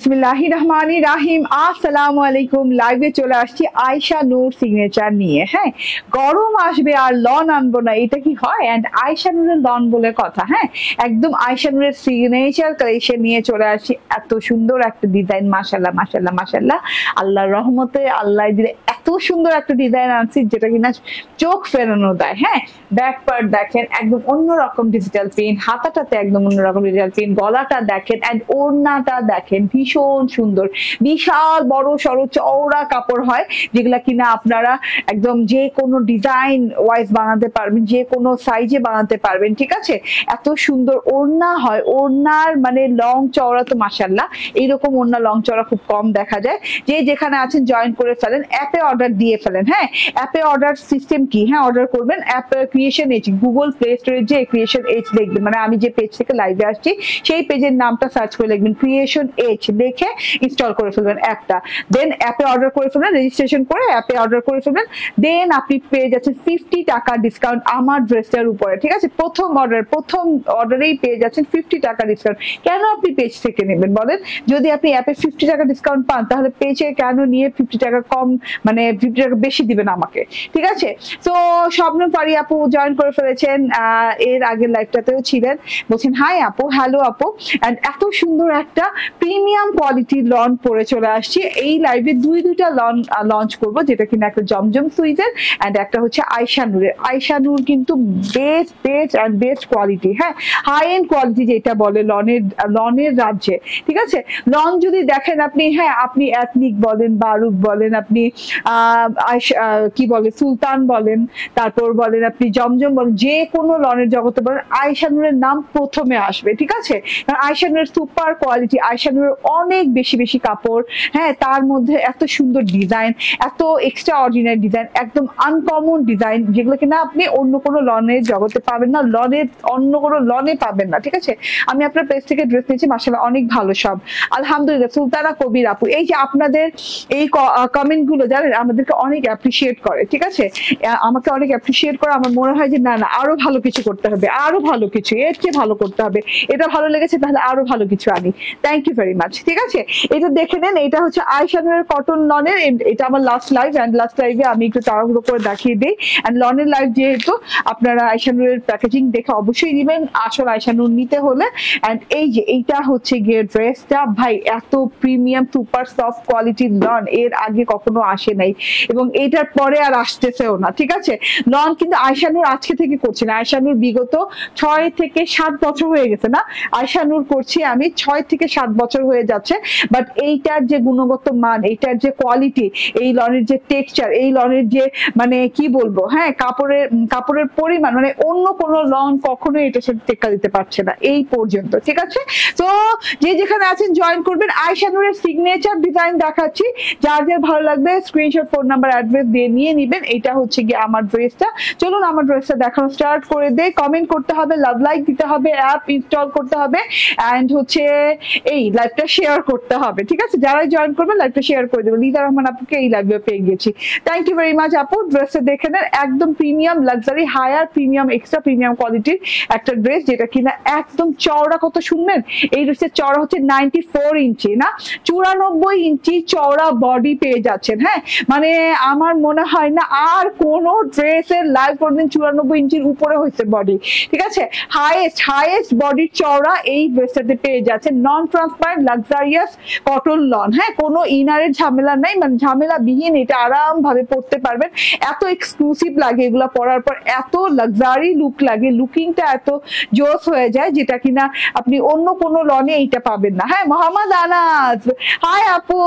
বিসমিল্লাহির রহমানির রহিম। আসসালামু আলাইকুম। লাইভে চলে আসছি আয়েশা নূর সিগনেচার নিয়ে। হ্যাঁ, গরম আসবে আর লন আনবো না, এটা কি হয়? এন্ড আয়েশা নূরের লন বলে কথা। হ্যাঁ, একদম আয়েশা নূরের সিগনেচার কালেকশন নিয়ে চলে আসছি। এত সুন্দর একটা ডিজাইন, মাশাআল্লাহ মাশাআল্লাহ মাশাআল্লাহ, আল্লাহর রহমতে আল্লাহ দিলে এত সুন্দর একটা ডিজাইন আনছি যেটা কিনা চোখ ফেরানো দেয়। হ্যাঁ, ব্যাক পার্ট দেখেন একদম অন্যরকম ডিজিটাল প্রিন্ট, হাতাটাতে একদম অন্যরকম ডিজিটাল প্রিন্ট, গলাটা দেখেন এন্ড ওড়নাটা দেখেন ভীষণ সুন্দর, বিশাল বড় সড়ো চওড়া কাপড় হয় যেগুলা কিনা আপনারা একদম যে কোনো ডিজাইন ওয়াইজ বানাতে পারবেন, যে কোনো সাইজে বানাতে পারবেন। ঠিক আছে, এত সুন্দর ওড়না হয়। ওড়নার মানে লং চওড়া তো মাশাআল্লাহ, এইরকম ওড়না লং চওড়া খুব কম দেখা যায়। যে যেখানে আছেন জয়েন করে ফেলেন, অ্যাপে অর্ডার দিয়ে ফেলেন। হ্যাঁ, অ্যাপে অর্ডার সিস্টেম কি? হ্যাঁ, অর্ডার করবেন app creation H, Google play স্টোরে যে ক্রিয়েশন এইচ লিখবেন, মানে আমি যে পেজ থেকে লাইভে আসছি সেই পেজের নামটা সার্চ করে লিখবেন ক্রিয়েশন এইচ, দেখে ইনস্টল করে ফেলবেন অ্যাপটা। দেন অ্যাপে অর্ডার করে ফেলবেন, রেজিস্ট্রেশন করে অ্যাপে অর্ডার করে ফেলবেন। দেন আপনি পেয়ে যাচ্ছেন 50 টাকা ডিসকাউন্ট আমার ড্রেসটার উপরে। ঠিক আছে, প্রথম অর্ডারেই পেয়ে যাচ্ছেন 50 টাকা ডিসকাউন্ট। কেন আপনি পেজ থেকে নেবেন বলেন? যদি আপনি অ্যাপে 50 টাকা ডিসকাউন্ট পান তাহলে পেজে কেন নিয়ে 50 টাকা কম, মানে 50 টাকা বেশি দিবেন আমাকে? ঠিক আছে, তো স্বপ্ন পারি আপু জয়েন করে ফেলেছেন, এর আগের লাইভটাতেও ছিলেন। বলছেন হাই আপু, হ্যালো আপু। এন্ড এত সুন্দর একটা প্রিমিয়াম কোয়ালিটির লন পরে চলে আসছি। এই লাইভে দুইটা লন লঞ্চ করব, যেটা কিনা একটা জমজম সুইজের এন্ড একটা হচ্ছে আয়েশা নূরের। আয়েশা নূর কিন্তু বেস্ট কোয়ালিটি। হ্যাঁ, হাই এন্ড কোয়ালিটি যেটা বলে লনের রাজ্যে। ঠিক আছে, লন যদি দেখেন আপনি, হ্যাঁ আপনি এথনিক বলেন, বারুক বলেন, আপনি কি বলে সুলতান বলেন, তারপর বলেন আপনি জমজম বলেন, যে কোনো লনের জগতে বলেন আয়েশা নূরের নাম প্রথমে আসবে। ঠিক আছে, কারণ আয়েশা নূরের সুপার কোয়ালিটি, আয়েশা নূরের অনেক বেশি কাপড়। হ্যাঁ, তার মধ্যে এত সুন্দর ডিজাইন, এত এক্সট্রা অর্ডিনারি ডিজাইন, একদম আনকমন ডিজাইন, যেগুলো কিনা আপনি অন্য কোনো লনের জগতে পাবেন না, অন্য কোনো লনে পাবেন না। ঠিক আছে, আমি আপনার পেজ থেকে ড্রেস নিয়েছি, মাশাআল্লাহ অনেক ভালো সব, আলহামদুলিল্লাহ। সুলতানা কবির আপু, এই যে আপনাদের এই কমেন্ট গুলো জানেন আমাদেরকে অনেক অ্যাপ্রিসিয়েট করে। ঠিক আছে, আমাকে অনেক অ্যাপ্রিসিয়েট করে। আমার মনে হয় যে না আরো ভালো কিছু করতে হবে, আরো ভালো কিছু, এর চেয়ে ভালো করতে হবে। এটা ভালো লেগেছে তাহলে আরো ভালো কিছু আনি। Thank you very much. ঠিক আছে, এটা দেখে নেন, এটা হচ্ছে আয়েশা নূরের কটন লনের। এটা আমার লাস্ট লাইভ, এন্ড লাস্ট লাইভে আমি একটু তাড়াহুড়ো করে দেখিয়ে দিই। এন্ড লনের লাইভ যেহেতু, আপনারা আয়েশা নূরের প্যাকেজিং দেখে অবশ্যই নিবেন আসল আয়েশা নূর নিতে হলে। এন্ড এই যে এইটা হচ্ছে গিয়ে ড্রেসটা, ভাই এত প্রিমিয়াম সুপার সফট কোয়ালিটির লন এর আগে কখনো আসে নাই, এবং এইটার পরে আর আসতেছেও না। ঠিক আছে, লন কিন্তু আয়েশা নূর আজকে থেকে করছি না, আয়েশা নূর বিগত 6 থেকে 7 বছর হয়ে গেছে। না, আয়েশা নূর করছি আমি 6 থেকে 7 বছর হয়ে যাচ্ছে। বাট এইটার যে গুণগত মান, এইটার যে কোয়ালিটি, এই লনের যে টেক্সচার, এই লনের যে মানে কি বলবো, হ্যাঁ কাপড়ের পরিমাণ, মানে অন্য কোনো লন কখনো এটার সাথে টেক্কা দিতে পারছে না এই পর্যন্ত। ঠিক আছে, তো যে যেখানে আছেন জয়েন করবেন। আয়েশা নূরের সিগনেচার ডিজাইন দেখাচ্ছি, যার ভালো লাগবে স্ক্রিনশট, ফোন নাম্বার, অ্যাড্রেস দিয়ে নিয়ে নিবেন। এটা হচ্ছে গিয়ে আমার ড্রেসটা। চলুন আমার ড্রেসটা দেখানো স্টার্ট করে দেই। কমেন্ট করতে হবে, লাভ লাইক দিতে হবে, অ্যাপ ইনস্টল করতে হবে, এন্ড হচ্ছে এই লাইভটা শেয়ার করতে হবে। ঠিক আছে, যারাই জয়েন করবেন লাইভটা শেয়ার করে দেবেন। লিজা রহমান আপুকে এই লাইভে পেয়ে গেছি, থ্যাংক ইউ ভেরি মাচ আপু। ড্রেসটা দেখে নেন, একদম premium luxury, higher premium, extra premium কোয়ালিটির একটা ড্রেস, যেটা কিনা একদম চওড়া। কত শুনবেন, এই ড্রেসের চওড়া হচ্ছে 94 ইঞ্চি, না 94 ইঞ্চি চওড়া বডি পেয়ে যাচ্ছেন। হ্যাঁ, মানে আমার মনে হয় না আর কোন ড্রেসের লাইভ কোনদিন 94 ইঞ্চির উপরে হয়েছে বডি। ঠিক আছে, হাইয়েস্ট বডির চওড়া এই ড্রেসটাতে পেয়ে যাচ্ছে। নন ট্রান্সপারেন্ট লাক্সারিয়াস কটন লন। হ্যাঁ, কোনো ইনারের ঝামেলা নাই, মানে ঝামেলা বিহীন, এটা আরাম ভাবে পরতে পারবেন। এত এক্সক্লুসিভ লাগে এগুলা পরার পর, এত লাক্সারি লুক লাগে, লুকিংটা এত জোস হয়ে যায়, যেটা কিনা আপনি অন্য কোনো লনে এইটা পাবেন না। হ্যাঁ, মোহাম্মদ আনাস, হাই আপু,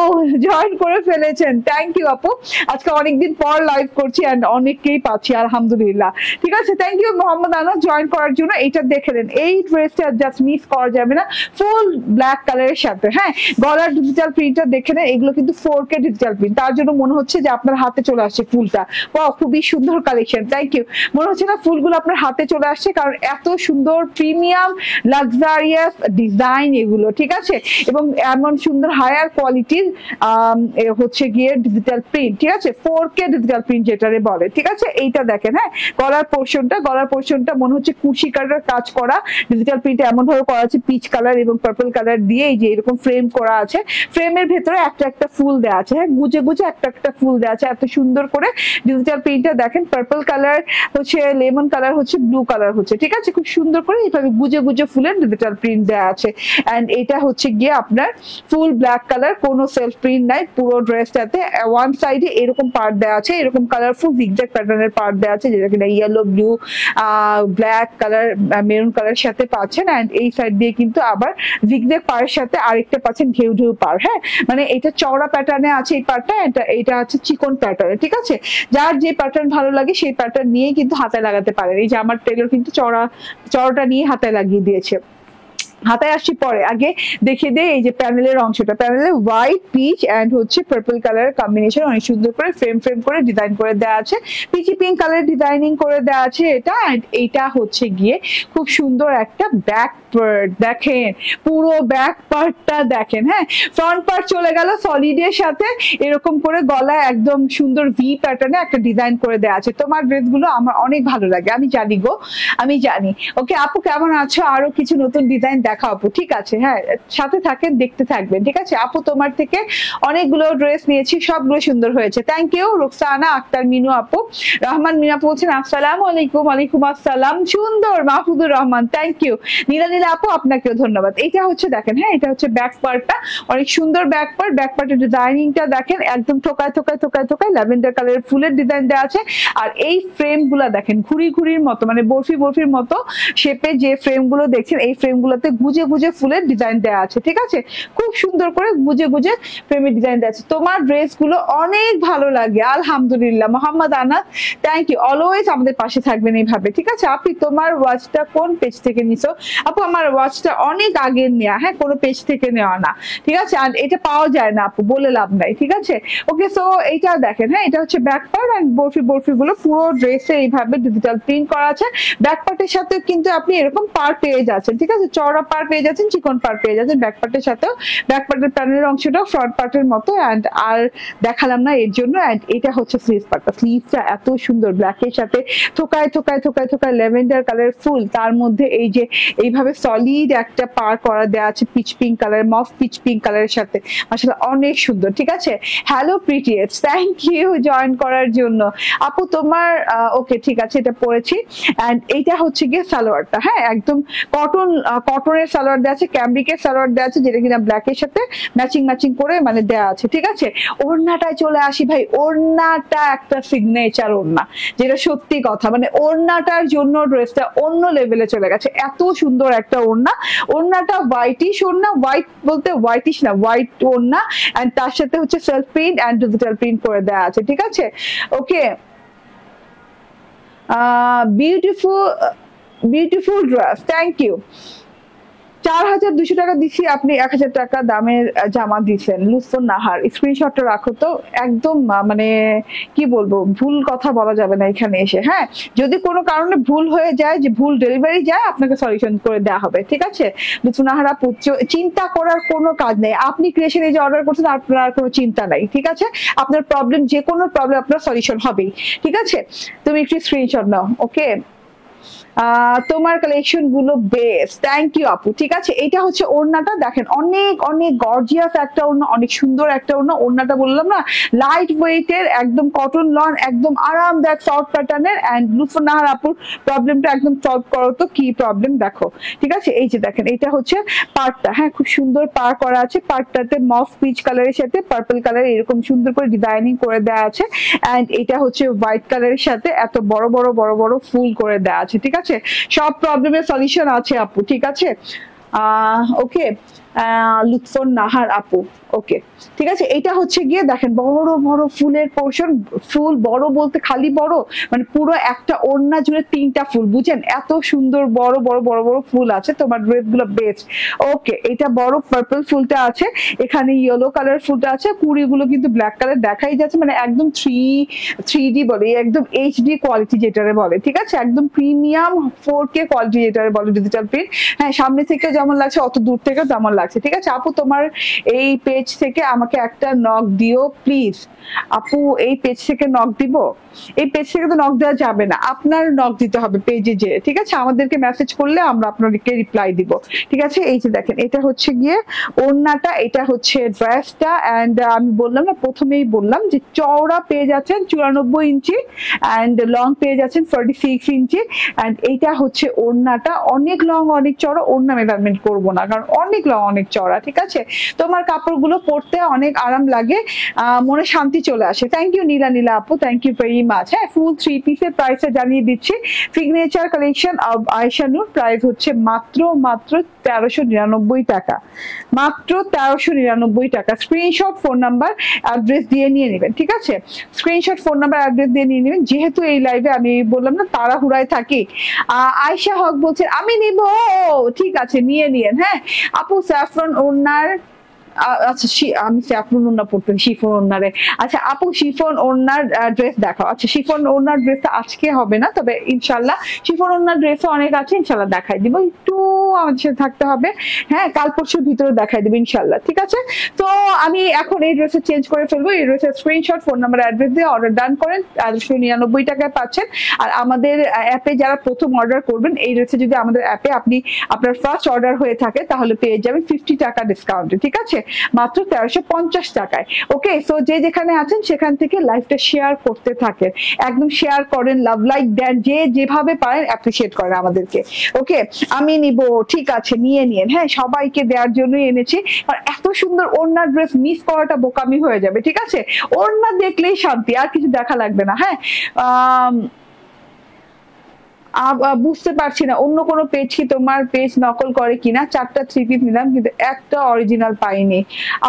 জয়েন করে ফেলেছেন, থ্যাংক ইউ আপু। আজকে অনেকদিন পর লাইভ করছি এন্ড অনেককেই পাচ্ছি, আলহামদুলিল্লাহ। ঠিক আছে, thank you Mohammad Anas join করার জন্য। এইটা দেখে নেন, এই ড্রেসটা জাস্ট মিস করা যাবে না, ফুল ব্ল্যাক কালারের সাথে। হ্যাঁ, গলার ডিজিটাল প্রিন্টটা দেখে নেন, এগুলো কিন্তু 4K ডিজিটাল প্রিন্ট, তার জন্য মনে হচ্ছে যে আপনার হাতে চলে আসছে ফুলটা। খুবই সুন্দর কালেকশন, থ্যাংক ইউ। মনে হচ্ছে না ফুলগুলো আপনার হাতে চলে আসছে, কারণ এত সুন্দর প্রিমিয়াম লাক্সারিয়াস ডিজাইন এগুলো। ঠিক আছে, এবং এমন সুন্দর হায়ার কোয়ালিটির হচ্ছে গিয়ে ডিজিটাল প্রিন্ট। ঠিক আছে, 4K ডিজিটাল প্রিন্ট যেটারে বলে। ঠিক আছে, এইটা দেখেন। হ্যাঁ, গলার পোর্শনটা মনে হচ্ছে কুশি কাটার কাজ করা ডিজিটাল প্রিন্ট, এমন ভাবে করা আছে পিচ কালার এবং পার্পল কালার দিয়ে, এই যে এরকম ফ্রেম করা আছে, ফ্রেমের ভেতরে একটা একটা ফুল দেওয়া আছে, হ্যাঁ গুজে গুজে একটা একটা ফুল দেওয়া আছে, এত সুন্দর করে ডিজিটাল প্রিন্টটা দেখেন, পার্পল কালার হচ্ছে, লেমন কালার হচ্ছে, ব্লু কালার হচ্ছে, ঠিক আছে, খুব সুন্দর করে এইভাবে গুজে গুজে ফুলের ডিজিটাল প্রিন্ট দেওয়া আছে। এন্ড এটা হচ্ছে গিয়ে আপনার ফুল ব্ল্যাক কালার, কোনো সেলফ প্রিন্ট নাই পুরো ড্রেসটাতে। ওয়ান সাইডে এরকম পার্ট দেওয়া আছে, এরকম কালারফুল জিগজ্যাগ প্যাটার্নের পার্ট দেওয়া আছে, যেটা কিনা yellow, blue, black colour, maroon colour সাথে পাচ্ছেন। এন্ড এই সাইড দিয়ে কিন্তু আবার জিগজ্যাগ পাড়ের সাথে আরেকটা পাচ্ছেন ঢেউ ঢেউ পাড়, হ্যাঁ মানে এটা চওড়া প্যাটার্নে আছে এই পার্টটা, এটা হচ্ছে চিকন প্যাটার্নে, ঠিক আছে। যার যে প্যাটার্ন ভালো লাগে সেই প্যাটার্ন নিয়ে কিন্তু হাতে লাগাতে পারেন। এই যে আমার টেলর কিন্তু চওড়াটা নিয়ে হাতে লাগিয়ে দিয়েছে। হাতায় আসছি পরে, আগে দেখিয়ে দেয় এই যে প্যানেলের অংশটা, প্যানেলে হোয়াইট, পিচ এন্ড হচ্ছে পার্পল কালারের কম্বিনেশন অনেক সুন্দর করে ফ্রেম করে ডিজাইন করে দেওয়া আছে, পিচি পিঙ্ক কালার ডিজাইনিং করে দেওয়া আছে এটা। এন্ড এইটা হচ্ছে গিয়ে খুব সুন্দর একটা ব্যাক পার্ট, দেখেন পুরো ব্যাক পার্টটা দেখেন, হ্যাঁ ফ্রন্ট পার্ট চলে গেল সলিডের সাথে, এরকম করে গলায় একদম সুন্দর ভি প্যাটার্নে একটা ডিজাইন করে দেওয়া আছে। তোমার ড্রেসগুলো আমার অনেক ভালো লাগে, আমি জানি গো, আমি জানি। ওকে আপু কেমন আছো? আরো কিছু নতুন ডিজাইন দেখাও আপু, ঠিক আছে, হ্যাঁ সাথে থাকেন, দেখতে থাকবেন, ঠিক আছে। আপু তোমার থেকে অনেকগুলো ড্রেস নিয়েছি, সবগুলো সুন্দর হয়েছে, থ্যাংক ইউ। রুকসানা আক্তার মিনু আপু, রহমান মিনা আপু বলছেন আসসালামু আলাইকুম। ওয়ালাইকুম আসসালাম, সুন্দর মাহফুজুর রহমান, থ্যাংক ইউ। নীলা আপু আপনাকেও ধন্যবাদ। এটা হচ্ছে দেখেন, হ্যাঁ এটা হচ্ছে ব্যাক পার্টটা, অনেক সুন্দর ব্যাক পার্ট, ব্যাক পার্টের ডিজাইনিংটা দেখেন, একদম ঠোকায় ঠোকায় ঠোকায় ঠোকায় ল্যাভেন্ডার কালারের ফুলের ডিজাইন দেওয়া আছে। আর এই ফ্রেম গুলা দেখেন ঘুরি ঘুরির মতো, মানে বরফির মতো শেপে যে ফ্রেম গুলো দেখছেন, এই ফ্রেম গুলোতে গুজে গুজে ফুলের ডিজাইন দেওয়া আছে, ঠিক আছে, খুব সুন্দর করে গুজে গুজে ফ্রেমের ডিজাইন দেওয়া আছে। তোমার ড্রেস গুলো অনেক ভালো লাগে, আলহামদুলিল্লাহ। Mohammad Anas, thank you, always আমাদের পাশে থাকবেন এইভাবে, ঠিক আছে। আপনি তোমার ওয়াচটা কোন পেজ থেকে নিছো? আপু আমার ওয়াচটা অনেক আগের নেওয়া, হ্যাঁ কোনো পেজ থেকে নেওয়া না, ঠিক আছে। আর এটা পাওয়া যায় না আপু, বলে লাভ নাই, ঠিক আছে। ওকে সো এইটা দেখেন, হ্যাঁ এটা হচ্ছে ব্যাক পার্ট, এন্ড বরফি গুলো পুরো ড্রেসে এইভাবে ডিজিটাল প্রিন্ট করা আছে। ব্যাক পার্টের সাথে কিন্তু আপনি এরকম পার পেয়ে যাচ্ছেন, ঠিক আছে, চওড়া পার পেয়ে যাচ্ছেন, চিকন পার পেয়ে যাচ্ছেন ব্যাক পার্টের সাথেও। ব্যাক পার্টের প্যানেলের অংশটা ফ্রন্ট পার্টের মতো, এন্ড আর দেখালাম না এর জন্য। এন্ড এটা হচ্ছে স্লিভ পার্টটা, স্লিভটা এত সুন্দর ব্ল্যাকের সাথে ঠোকায় ঠোকায় ঠোকায় ঠোকায় ল্যাভেন্ডার কালার ফুল, তার মধ্যে এই যে এইভাবে সলিড একটা পার করা দেওয়া আছে পিচ পিঙ্ক কালার, মফ পিচ পিঙ্ক কালারের সাথে, আসলে অনেক সুন্দর, ঠিক আছে। হ্যালো প্রিটিয়েটস, থ্যাংক ইউ জয়েন করার জন্য আপু। তোমার ওকে ঠিক আছে, এটা পরেছি। এন্ড এইটা হচ্ছে গিয়ে সালোয়ারটা, হ্যাঁ একদম কটনের সালোয়ার দেওয়া আছে, ক্যামব্রিকের সালোয়ার দেওয়া আছে, যেটা কিনা ব্ল্যাকের সাথে ম্যাচিং করে মানে দেওয়া আছে, ঠিক আছে। ওড়নাটায় চলে আসি ভাই, ওড়নাটা একটা সিগনেচার ওড়না, যেটা সত্যি কথা, মানে ওড়নাটার জন্য ড্রেসটা অন্য লেভেলে চলে গেছে, এত সুন্দর একটা ওড়না। ওড়নাটা হোয়াইটিশ ওড়না, হোয়াইট বলতে হোয়াইটিশ না, হোয়াইট ওড়না, এন্ড তার সাথে হচ্ছে self print and digital print করে দেওয়া আছে, ঠিক আছে। Okay beautiful dress, thank you. 4200 টাকা দিচ্ছি, আপনি 1000 টাকা দামের জামা দিচ্ছেন। লুৎফর নাহার, স্ক্রিনশটটা রাখো তো, একদম মানে কি বলবো, ভুল কথা বলা যাবে না এখানে এসে, হ্যাঁ যদি কোনো কারণে ভুল হয়ে যায়, যে ভুল ডেলিভারি যায়, আপনাকে সলিউশন করে দেওয়া হবে, ঠিক আছে। লুৎফর নাহার আপু, চিন্তা করার কোনো কাজ নেই, আপনি ক্রিয়েশনে যে অর্ডার করছেন আপনার আর কোনো চিন্তা নাই, ঠিক আছে। আপনার প্রবলেম, যে কোনো প্রবলেম আপনার সলিউশন হবেই, ঠিক আছে। তুমি একটু স্ক্রিনশট নাও, ওকে। তোমার কালেকশন গুলো বেস্ট, থ্যাংক ইউ আপু, ঠিক আছে। এটা হচ্ছে ওড়নাটা দেখেন, অনেক অনেক গর্জিয়াস একটা ওড়না, অনেক সুন্দর একটা ওড়না। ওড়নাটা বললাম না লাইট ওয়েটের, একদম কটন লন, একদম আরামদায়ক সফট প্যাটার্নের। এন্ড লুৎফর নাহার আপুর প্রবলেমটা একদম সলভ করো তো, কি প্রবলেম দেখো, ঠিক আছে। এই যে দেখেন, এটা হচ্ছে পার্টটা, হ্যাঁ খুব সুন্দর পার করা আছে, পার্টটাতে মফ পিচ কালারের সাথে পার্পল কালার এরকম সুন্দর করে ডিজাইনিং করে দেওয়া আছে। এন্ড এটা হচ্ছে হোয়াইট কালারের সাথে এত বড় বড় ফুল করে দেওয়া আছে, ঠিক আছে। সব প্রবলেমের সলিউশন আছে আপু, ঠিক আছে। ওকে লুৎফর নাহার আপু, ওকে ঠিক আছে। এটা হচ্ছে গিয়ে দেখেন বড় বড় ফুলের পোর্শন, ফুল বড় বলতে খালি বড়, মানে পুরো একটা ওড়না জুড়ে 3টা ফুল, বুঝেন এত সুন্দর বড় বড় ফুল আছে। তোমার ড্রেস গুলো বেস্ট। ওকে এটা বড় পার্পল ফুলটা আছে, এখানে ইয়েলো কালার ফুলটা আছে, কুড়িগুলো কিন্তু ব্ল্যাক কালার দেখাই যাচ্ছে, মানে একদম 3D বলে, একদম HD কোয়ালিটি যেটারে বলে, ঠিক আছে, একদম প্রিমিয়াম 4K কোয়ালিটি যেটারে বলে ডিজিটাল প্রিন্ট। হ্যাঁ সামনে থেকে যেমন লাগছে অত দূর থেকে তেমন লাগছে, ঠিক আছে আপু? তোমার এই পেজ থেকে আমাকে একটা নক দিও প্লিজ। আপু এই পেজ থেকে নক দিব? এই পেজ থেকে তো নক দেওয়া যাবে না, আপনার নক দিতে হবে পেজে যে, ঠিক আছে? আমাদেরকে মেসেজ করলে আমরা আপনাদেরকে রিপ্লাই দিব, ঠিক আছে? এই যে দেখেন, এটা হচ্ছে গিয়ে ওড়নাটা, এটা হচ্ছে ড্রেসটা। এন্ড আমি বললাম না, প্রথমেই বললাম যে চওড়া পেয়ে যাচ্ছেন 94 ইঞ্চি এন্ড লং পেয়ে যাচ্ছেন 46 ইঞ্চি। এন্ড এইটা হচ্ছে ওড়নাটা, অনেক লং অনেক চওড়া। ওড়না মেজারমেন্ট করবো না, কারণ অনেক লং অনেক চওড়া, ঠিক আছে? তোমার কাপড়গুলো পরতে অনেক আরাম লাগে, মনে শান্তি চলে আসে। থ্যাংক ইউ নীলা নীলা আপু, থ্যাংক ইউ ভেরি মাচ। হ্যাঁ, ফুল 3 পিসের প্রাইসটা জানিয়ে দিচ্ছি। Signature collection of Ayesha Noor, price হচ্ছে মাত্র 1399 টাকা, মাত্র 1399 টাকা। স্ক্রিনশট, ফোন নাম্বার, অ্যাড্রেস দিয়ে নিয়ে নেবেন, ঠিক আছে? স্ক্রিনশট, ফোন নাম্বার, অ্যাড্রেস দিয়ে নিয়ে নেবেন। যেহেতু এই লাইভে আমি বললাম না তাড়াহুড়ায় থাকি। আয়েশা হক বলছে আমি নিব, ঠিক আছে নিয়ে নিয়েন। হ্যাঁ আপু, স্যাফরন ওড়নার, আচ্ছা আমি স্যাফরন ওড়না পড়তে, শিফন ওড়নারে। আচ্ছা আপু, শিফন ওড়নার ড্রেস দেখাও। আচ্ছা, শিফন ওড়নার ড্রেস আজকে হবে না, তবে ইনশাল্লাহ শিফন ওড়নার ড্রেস অনেক আছে, ইনশাল্লাহ দেখাই দিব। একটু আমাদের সাথে থাকতে হবে, হ্যাঁ কাল পরশুর ভিতরে দেখাই দিব ইনশাল্লাহ, ঠিক আছে? তো আমি এখন এই ড্রেসে চেঞ্জ করে ফেলবো। এই ড্রেসের স্ক্রিনশট, ফোন নাম্বার, অ্যাড্রেস দিয়ে অর্ডার ডান করেন, 1399 টাকায় পাচ্ছেন। আর আমাদের অ্যাপে যারা প্রথম অর্ডার করবেন, এই ড্রেসে যদি আমাদের অ্যাপে আপনি আপনার ফার্স্ট অর্ডার হয়ে থাকে, তাহলে পেয়ে যাবেন 50 টাকা ডিসকাউন্টে, ঠিক আছে? মাত্র 1350 টাকায়। ওকে, সো যে যেখানে আছেন সেখান থেকে লাইভটা শেয়ার করতে থাকেন, একদম শেয়ার করেন, লাভ লাইক দেন, যে যেভাবে পারেন অ্যাপ্রিশিয়েট করেন আমাদেরকে। ওকে, আমি নিব, ঠিক আছে নিয়ে নিন। হ্যাঁ, সবাইকে দেওয়ার জন্যই এনেছি, আর এত সুন্দর ওড়না ড্রেস মিস করাটা বোকামি হয়ে যাবে, ঠিক আছে? ওড়না দেখলেই শান্তি, আর কিছু দেখা লাগবে না। হ্যাঁ, বুঝতে পারছি না অন্য কোনো পেজ কি তোমার পেজ নকল করে কিনা। 4টা 3 পিস নিলাম কিন্তু একটা অরিজিনাল পাইনি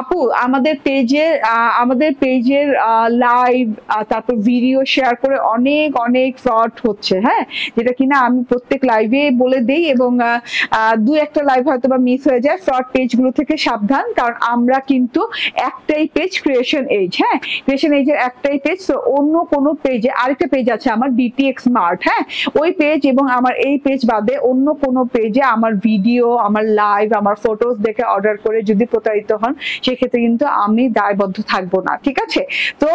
আপু। আমাদের পেজের লাইভ, তারপর ভিডিও শেয়ার করে অনেক অনেক ফ্রড হচ্ছে। হ্যাঁ, যেটা কিনা আমি প্রত্যেক লাইভে বলে দেই, এবং 2-1টা লাইভ হয়তো বা মিস হয়ে যায়। ফ্রড পেজগুলো থেকে সাবধান, কারণ আমরা কিন্তু একটাই পেজ, ক্রিয়েশন এজ। হ্যাঁ, ক্রিয়েশন এজের একটাই পেজ। তো অন্য কোনো পেজে, আরেকটা পেজ আছে আমার ডিটিএক্স স্মার্ট, হ্যাঁ ওই পেজ এবং আমার এই পেজ বাদে অন্য কোনো পেজে আমার ভিডিও, আমার লাইভ, আমার ফটোস দেখে অর্ডার করে যদি প্রতারিত হন, সেক্ষেত্রে কিন্তু আমি দায়বদ্ধ থাকবো না, ঠিক আছে? তো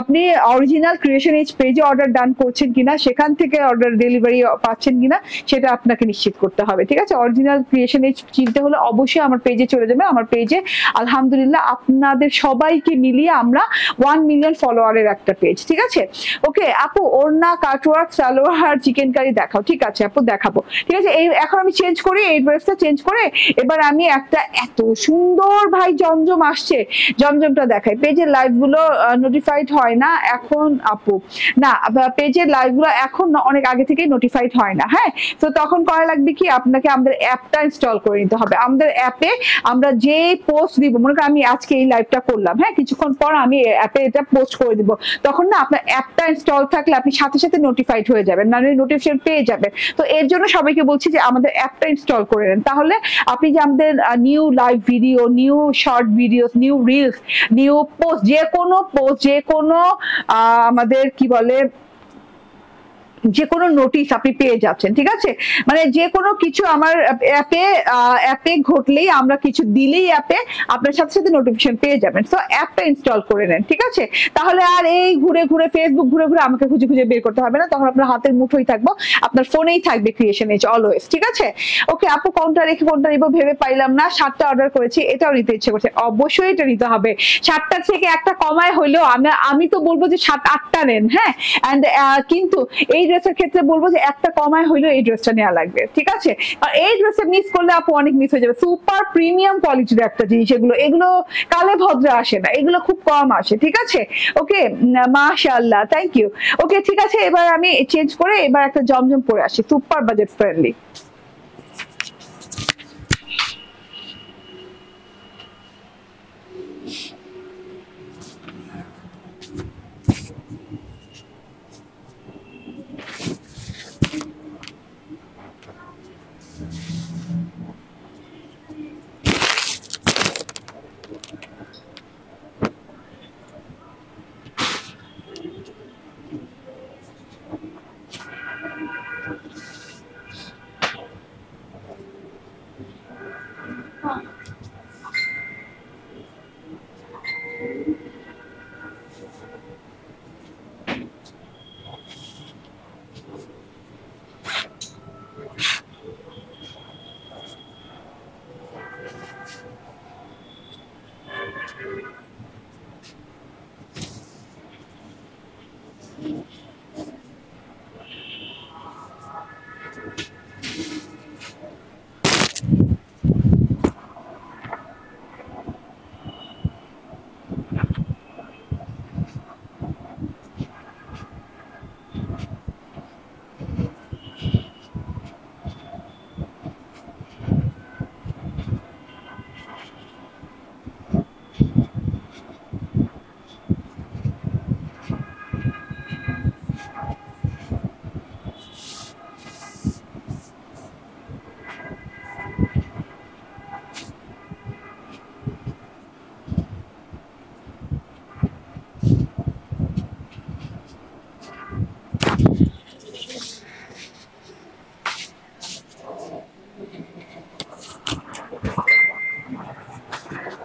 আপনি অরিজিনাল ক্রিয়েশন এজ পেজে অর্ডার ডান করছেন কিনা, সেখান থেকে অর্ডার ডেলিভারি পাচ্ছেন কিনা, সেটা আপনাকে নিশ্চিত করতে হবে, ঠিক আছে? অরিজিনাল ক্রিয়েশন এজ চিনতে হলে অবশ্যই আমার পেজে চলে যাবে। আমার পেজে আলহামদুলিল্লাহ আপনাদের সবাইকে মিলিয়ে আমরা 1 মিলিয়ন ফলোয়ারের একটা পেজ, ঠিক আছে? ওকে আপু, ওড়না, কাটওয়ার্ক, সালোয়ার, চিকেন কারি দেখাও। ঠিক আছে আপু, দেখাবো, ঠিক আছে? এই এখন আমি চেঞ্জ করি, এই ড্রেসটা চেঞ্জ করে এবার আমি একটা এত সুন্দর ভাই জমজম আসছে, জমজমটা দেখাই। পেজের লাইভ গুলো নোটিফাইড হয় না এখন আপু, না পেজের লাইভ গুলো এখন অনেক আগে থেকেই নোটিফাইড হয় না। হ্যাঁ, তো তখন করা লাগবে কি, আপনাকে আমাদের অ্যাপটা ইনস্টল করে নিতে হবে। আমাদের অ্যাপে আমরা যে পোস্ট দিব, মনে করেন আমি আজকে এই লাইভটা করলাম, হ্যাঁ কিছুক্ষণ পর আমি অ্যাপে এটা পোস্ট করে দিব, তখন না আপনার অ্যাপটা ইনস্টল থাকলে আপনি সাথে সাথে নোটিফাইড হয়ে যাবেন, মানে নোটিফিকেশন পেয়ে যাবেন। তো এর জন্য সবাইকে বলছি যে আমাদের অ্যাপটা ইনস্টল করে নেন, তাহলে আপনি যে আমাদের new live video, new short video, new reels, new post, যে কোনো আমাদের কি বলে, যে কোনো নোটিশ আপনি পেয়ে যাচ্ছেন, ঠিক আছে? মানে যে কোনো কিছু আমার অ্যাপে ঘটলেই, আমরা কিছু দিলেই অ্যাপে আপনার সাথে সাথে নোটিফিকেশন পেয়ে যাবেন। তো অ্যাপটা ইনস্টল করে নেন, ঠিক আছে? তাহলে আর এই ঘুরে ঘুরে ফেসবুক ঘুরে ঘুরে আমাকে খুঁজে খুঁজে বের করতে হবে না, তখন আপনার হাতের মুঠোই থাকবো, আপনার ফোনেই থাকবে ক্রিয়েশন এজ অলওয়েজ, ঠিক আছে? ওকে আপু, কোনটা রেখে কোনটা নিবো ভেবে পাইলাম না। 7টা অর্ডার করেছি, এটাও নিতে ইচ্ছে করছে, অবশ্যই এটা নিতে হবে। 7টার থেকে একটা কমায় হইলেও আমি তো বলবো যে 7-8টা নেন। হ্যাঁ, এন্ড কিন্তু এই ড্রেসের ক্ষেত্রে বলবো যে একটা কমায় হইলেও এই ড্রেসটা নেওয়া লাগবে, ঠিক আছে? আর এই ড্রেসে মিস করলে আপু অনেক মিস হয়ে যাবে। সুপার প্রিমিয়াম কোয়ালিটির একটা জিনিস, এগুলো কালে ভদ্রে আসে না, এগুলো খুব কম আসে, ঠিক আছে? ওকে, মাশাআল্লাহ, থ্যাংক ইউ। ওকে ঠিক আছে, এবার আমি চেঞ্জ করে এবার একটা জমজম পরে আসি, সুপার বাজেট ফ্রেন্ডলি।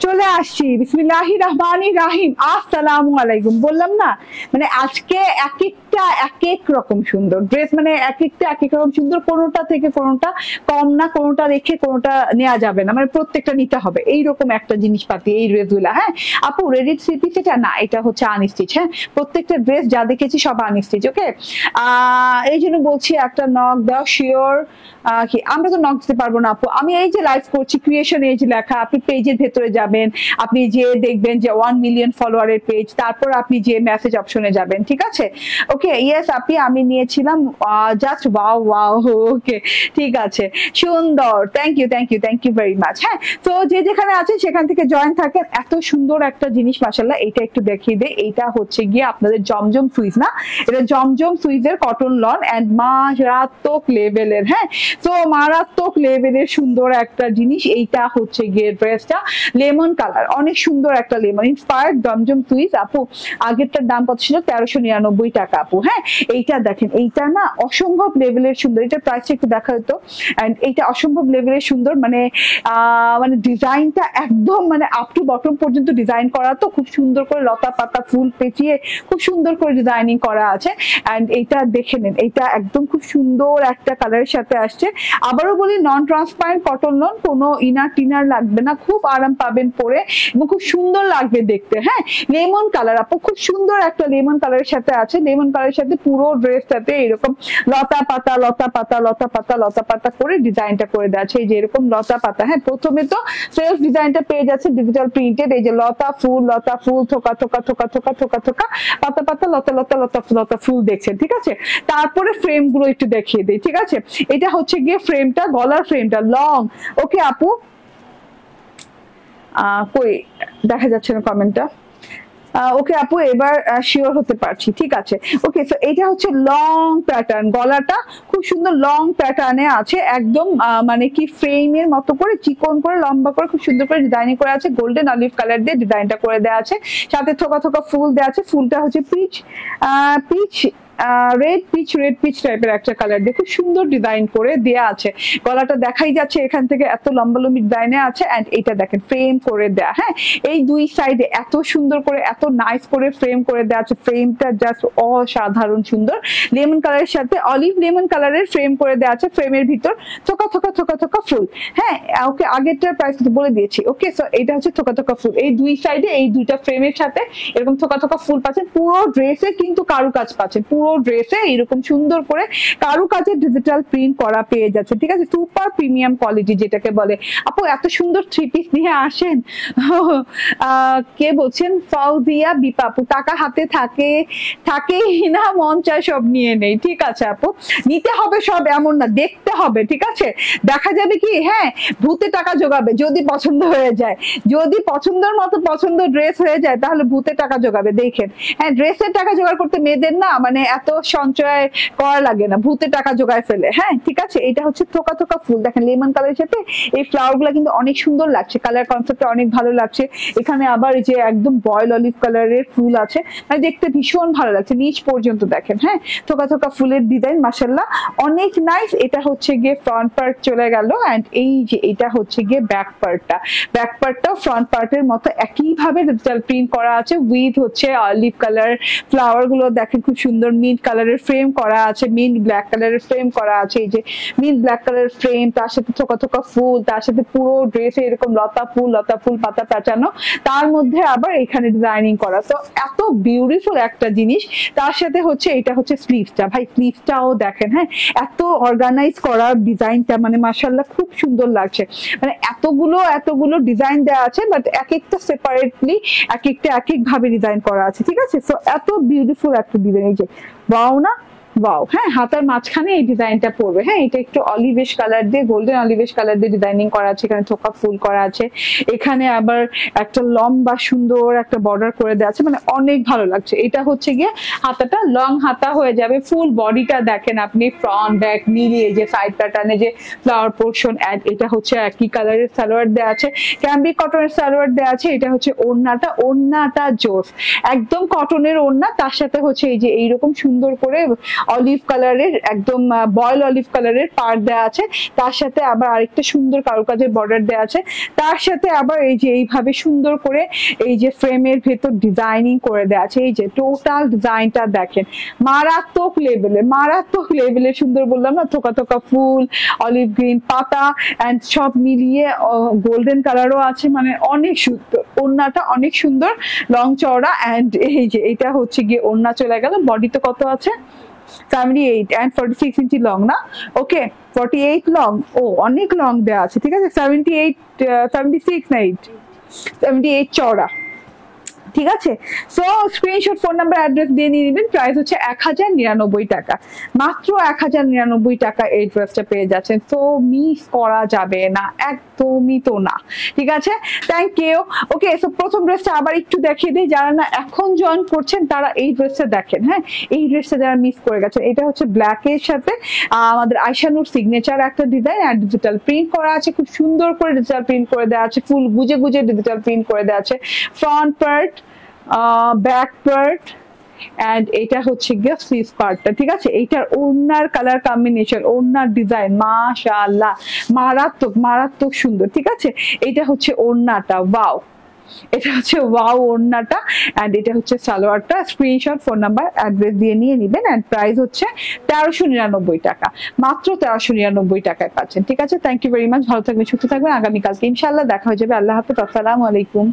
চলে আসছি বিসমিল্লাহির রহমানির রহিম। আসসালামু আলাইকুম। বললাম না মানে আজকে এক একটা এক এক রকম সুন্দর ড্রেস, মানে এক একটা এক এক রকম সুন্দর, কোনোটা থেকে কোনোটা কম না, কোনোটা রেখে কোনোটা নেওয়া যাবে না, মানে প্রত্যেকটা নিতে হবে এইরকম একটা জিনিসপাতি এই ড্রেসগুলা। হ্যাঁ আপু রেডি স্টিচ এটা না, এটা হচ্ছে আনস্টিচ। হ্যাঁ প্রত্যেকটা ড্রেস যা দেখেছি সব আনস্টিচ। ওকে এই জন্য বলছি একটা নক দাও শিওর। কি আমরা তো নক দিতে পারবো না আপু, আমি এই যে লাইভ করছি ক্রিয়েশন এজ লেখা, আপনি পেজের ভেতরে যাবেন, আপনি যে দেখবেন যে 1 মিলিয়ন ফলোয়ারের পেজ, তারপর আপনি যে মেসেজ অপশনে যাবেন, ঠিক আছে। ওকে ইয়েস আপনি আমি নিয়েছিলাম জাস্ট ওয়াও ওয়াও। ওকে ঠিক আছে সুন্দর, thank you thank you thank you very much. হ্যাঁ তো যে যেখানে আছেন সেখান থেকে জয়েন থাকেন। এত সুন্দর একটা জিনিস মাশাআল্লাহ, এইটা একটু দেখিয়ে দেই। এইটা হচ্ছে গিয়ে আপনাদের জমজম সুইজ না, এটা জমজম সুইজের কটন লন এন্ড মারাত্মক লেভেলের। হ্যাঁ তো মারাত্মক লেভেলের সুন্দর একটা জিনিস। এইটা হচ্ছে গিয়ে ড্রেসটা লেমন কালার, অনেক সুন্দর একটা লেমন ইন্সপায়ার্ড জমজম সুইজ। আপু আগেরটার দাম কত ছিল? 1399 টাকা আপু। হ্যাঁ এইটা দেখেন, এইটা না অসম্ভব লেভেলের সুন্দর, এটা প্রাইসটা একটু দেখা হতো। এন্ড এইটা অসম্ভব লেভেলের সুন্দর, মানে মানে ডিজাইনটা একদম মানে আপ টু বটম পর্যন্ত ডিজাইন করা, তো খুব সুন্দর করে লতা পাতা ফুল পেঁচিয়ে খুব সুন্দর করে ডিজাইনিং করা আছে। এন্ড এইটা দেখে নেন, এইটা একদম খুব সুন্দর একটা কালারের সাথে আসছে। আবারও বলি নন ট্রান্সপারেন্ট কটন লন, কোনো ইনার টিনার লাগবে না, খুব আরাম পাবেন পরে এবং খুব সুন্দর লাগবে দেখতে। হ্যাঁ লেমন কালার আপু, খুব সুন্দর একটা লেমন কালারের সাথে আছে। লেমন কালারের সাথে পুরো ড্রেসটাতে এরকম লতা পাতা লতা পাতা লতা পাতা লতা পাতা করে ডিজাইনটা করে দেওয়া আছে। এই যে এরকম লতা পাতা। হ্যাঁ প্রথমে তো সেলফ ডিজাইনটা পেয়ে যাচ্ছে ডিজিটাল প্রিন্টেড, এই যে লতা ফুল থোকা থোকা থোকা থোকা থোকা থোকা পাতা পাতা লতা লতা লতা লতা ফুল দেখছেন, ঠিক আছে। তারপরে ফ্রেম গুলো একটু দেখিয়ে দিই, ঠিক আছে। এটা হচ্ছে গিয়ে ফ্রেমটা, গলার ফ্রেমটা লং। ওকে আপু কই দেখা যাচ্ছে না কমেন্টটা। ওকে আপু এবার শিওর হতে পারছি, ঠিক আছে। ওকে তো এটা হচ্ছে লং প্যাটার্ন, গলাটা খুব সুন্দর লং প্যাটার্নে আছে, একদম মানে কি ফ্রেমের মতো করে চিকন করে লম্বা করে খুব সুন্দর করে ডিজাইনিং করা আছে। গোল্ডেন অলিভ কালার দিয়ে ডিজাইনটা করে দেওয়া আছে, সাথে থোকা থোকা ফুল দেওয়া আছে। ফুলটা হচ্ছে পিচ পিচ রেড পিচ টাইপের একটা কালার দিয়ে খুব সুন্দর ডিজাইন করে দেয়া আছে। গলাটা দেখাই যাচ্ছে এখান থেকে, এত লম্বা লম্বি ডিজাইনে আছে। এন্ড এইটা দেখেন ফ্রেম করে দেয়া। হ্যাঁ এই দুই সাইডে এত সুন্দর করে এত নাইস করে ফ্রেম করে দেওয়া আছে। ফ্রেমটা জাস্ট অসাধারণ সুন্দর, লেমন কালারের সাথে অলিভ লেমন কালারের ফ্রেম করে দেওয়া আছে। ফ্রেমের ভিতর থোকা থোকা থোকা থোকা ফুল। হ্যাঁ ওকে আগেরটার প্রাইস বলে দিয়েছি। ওকে সো এটা হচ্ছে থোকা থোকা ফুল, এই দুই সাইডে এই দুইটা ফ্রেমের সাথে এরকম থোকা থোকা ফুল পাচ্ছেন। পুরো ড্রেসে কিন্তু কারুকাজ পাচ্ছেন, পুরো ড্রেসে এরকম সুন্দর করে কারুকাজের ডিজিটাল প্রিন্ট করা পেয়ে যাচ্ছে, ঠিক আছে। সুপার প্রিমিয়াম কোয়ালিটি যেটাকে বলে। আপু এত সুন্দর থ্রি পিস নিয়ে আসেন। কে বলছেন? ফাউজিয়া বিপা আপু, টাকা হাতে থাকেই না, মন চায় সব নিয়ে নেই। ঠিক আছে আপু নিতে হবে সব এমন না, দেখতে হবে, ঠিক আছে। দেখা যাবে কি হ্যাঁ ভূতে টাকা জোগাবে যদি পছন্দ হয়ে যায়, যদি পছন্দের মতো পছন্দ ড্রেস হয়ে যায় তাহলে ভূতে টাকা জোগাবে। দেখেন হ্যাঁ ড্রেসের টাকা জোগাড় করতে মেয়েদের না মানে এত সঞ্চয় করা লাগে না, ভূতে টাকা জোগায় ফেলে। হ্যাঁ ঠিক আছে এটা হচ্ছে থোকা থোকা ফুল, দেখেন লেমন কালারের সাথে এই ফ্লাওয়ার গুলা কিন্তু অনেক সুন্দর লাগছে, কালার কনসেপ্টটা অনেক ভালো লাগছে। এখানে আবার এই যে একদম বয়েল অলিভ কালারের ফুল আছে, মানে দেখতে ভীষণ ভালো লাগছে নিচ পর্যন্ত। দেখেন হ্যাঁ থোকা থোকা ফুলের ডিজাইন মাশাআল্লাহ অনেক নাইস। এটা হচ্ছে গিয়ে ফ্রন্ট পার্ট চলে গেল। এন্ড এই যে এটা হচ্ছে গিয়ে ব্যাক পার্টটাও ফ্রন্ট পার্টের মতো একই ভাবে ডিজিটাল প্রিন্ট করা আছে উইথ হচ্ছে অলিভ কালার ফ্লাওয়ার গুলো দেখেন খুব সুন্দর মিন্ট কালারের ফ্রেম করা আছে, মিন্ট ব্ল্যাক কালারের ফ্রেম করা আছে। এই যে মিন্ট ব্ল্যাক কালারের ফ্রেম, তার সাথে থোকা থোকা ফুল, তার সাথে পুরো ড্রেসে এরকম লতা ফুল পাতা পেঁচানো, তার মধ্যে আবার এখানে ডিজাইনিং করা। তো এত বিউটিফুল একটা জিনিস। তার সাথে হচ্ছে এটা হচ্ছে স্লিভসটা, ভাই স্লিভসটাও দেখেন হ্যাঁ এত অর্গানাইজ করা ডিজাইনটা, মানে মাশাআল্লাহ খুব সুন্দর লাগছে। মানে এতগুলো ডিজাইন দেওয়া আছে, বাট এক একটা সেপারেটলি এক একটা এক এক ভাবে ডিজাইন করা আছে, ঠিক আছে। সো এত বিউটিফুল একটা ডিজাইন। এই যে ওয়াও না ওয়াও। হ্যাঁ হাতার মাঝখানে এই ডিজাইনটা পড়বে। হ্যাঁ এটা একটু অলিভেশ কালার দিয়ে গোল্ডেন অলিভেশ কালার দিয়ে ডিজাইনিং করা আছে, এখানে থোকা ফুল করা আছে, এখানে আবার একটা লম্বা সুন্দর একটা বর্ডার করে দেওয়া আছে, মানে অনেক ভালো লাগছে। এটা হচ্ছে গিয়ে হাতাটা লং হাতা হয়ে যাবে, ফুল বডিটা দেখেন আপনি ফ্রন্ট ব্যাক মিলিয়ে যে সাইড প্যাটার্নে যে ফ্লাওয়ার পোর্শন। এটা হচ্ছে একই কালারের সালোয়ার দেওয়া আছে, ক্যাম্বি কটনের সালোয়ার দেওয়া আছে। এটা হচ্ছে ওড়নাটা জোস একদম কটনের ওড়না, তার সাথে হচ্ছে এই যে এইরকম সুন্দর করে অলিভ কালারের, একদম বয়েল অলিভ কালারের পার দেওয়া আছে, তার সাথে আবার আরেকটা সুন্দর কারুকাজের বর্ডার দেওয়া আছে, তার সাথে আবার এই যে এইভাবে সুন্দর করে এই যে ফ্রেমের ভেতর ডিজাইনিং করে দেওয়া আছে। এই যে টোটাল ডিজাইনটা দেখেন, মারাত্মক লেভেলের সুন্দর, বললাম না, থোকা থোকা ফুল, অলিভ গ্রিন পাতা এন্ড সব মিলিয়ে গোল্ডেন কালারও আছে, মানে অনেক সুন্দর। ওড়নাটা অনেক সুন্দর, লং চওড়া, এন্ড এই যে এটা হচ্ছে গিয়ে ওড়না চলে গেল। বডিতে কত আছে? 78 and 46 ইঞ্চি লং না? ওকে, 48 লং, ও অনেক লং দেওয়া আছে, ঠিক আছে। 78 76 না 8, 78 চওড়া, ঠিক আছে। So screenshot, phone number, address দিয়ে নিয়ে নেবেন। প্রাইস হচ্ছে 1099 টাকা, মাত্র 1099 টাকা এই ড্রেসটা পেয়ে যাচ্ছেন। তো মিস করা যাবে না, একদমই তো না, ঠিক আছে। Thank you. ওকে, সো প্রথম ড্রেসটা আবার একটু দেখিয়ে দিই, যারা না এখন জয়েন করছেন তারা এই ড্রেসটা দেখেন। হ্যাঁ, এই ড্রেসটা যারা মিস করে গেছেন, এটা হচ্ছে ব্ল্যাক এর সাথে আমাদের আয়শা নূর সিগনেচার একটা ডিজাইন আর ডিজিটাল প্রিন্ট করা আছে, খুব সুন্দর করে ডিজিটাল প্রিন্ট করে দেওয়া আছে, ফুল গুজে গুজে ডিজিটাল প্রিন্ট করে দেওয়া আছে। Front part, back part, and এটা হচ্ছে গিয়ে স্লিভ পার্টটা, ঠিক আছে। এইটার ওড়নার কালার কম্বিনেশন, ওড়নার ডিজাইন মাশাআল্লাহ মারাত্মক সুন্দর, ঠিক আছে। এটা হচ্ছে ওড়নাটা, ওয়াও, এটা হচ্ছে ওয়াও ওড়নাটা, এন্ড এটা হচ্ছে সালোয়ারটা। স্ক্রিনশট, ফোন নাম্বার, অ্যাড্রেস দিয়ে নিয়ে নেবেন। এন্ড প্রাইস হচ্ছে 1399 টাকা, মাত্র 1399 টাকায় পাচ্ছেন, ঠিক আছে। থ্যাংক ইউ ভেরি মাচ, ভালো থাকবেন, সুস্থ থাকবেন। আগামীকালকে ইনশাআল্লাহ দেখা হয়ে যাবে। আল্লাহ হাফেজ, আসসালামু আলাইকুম।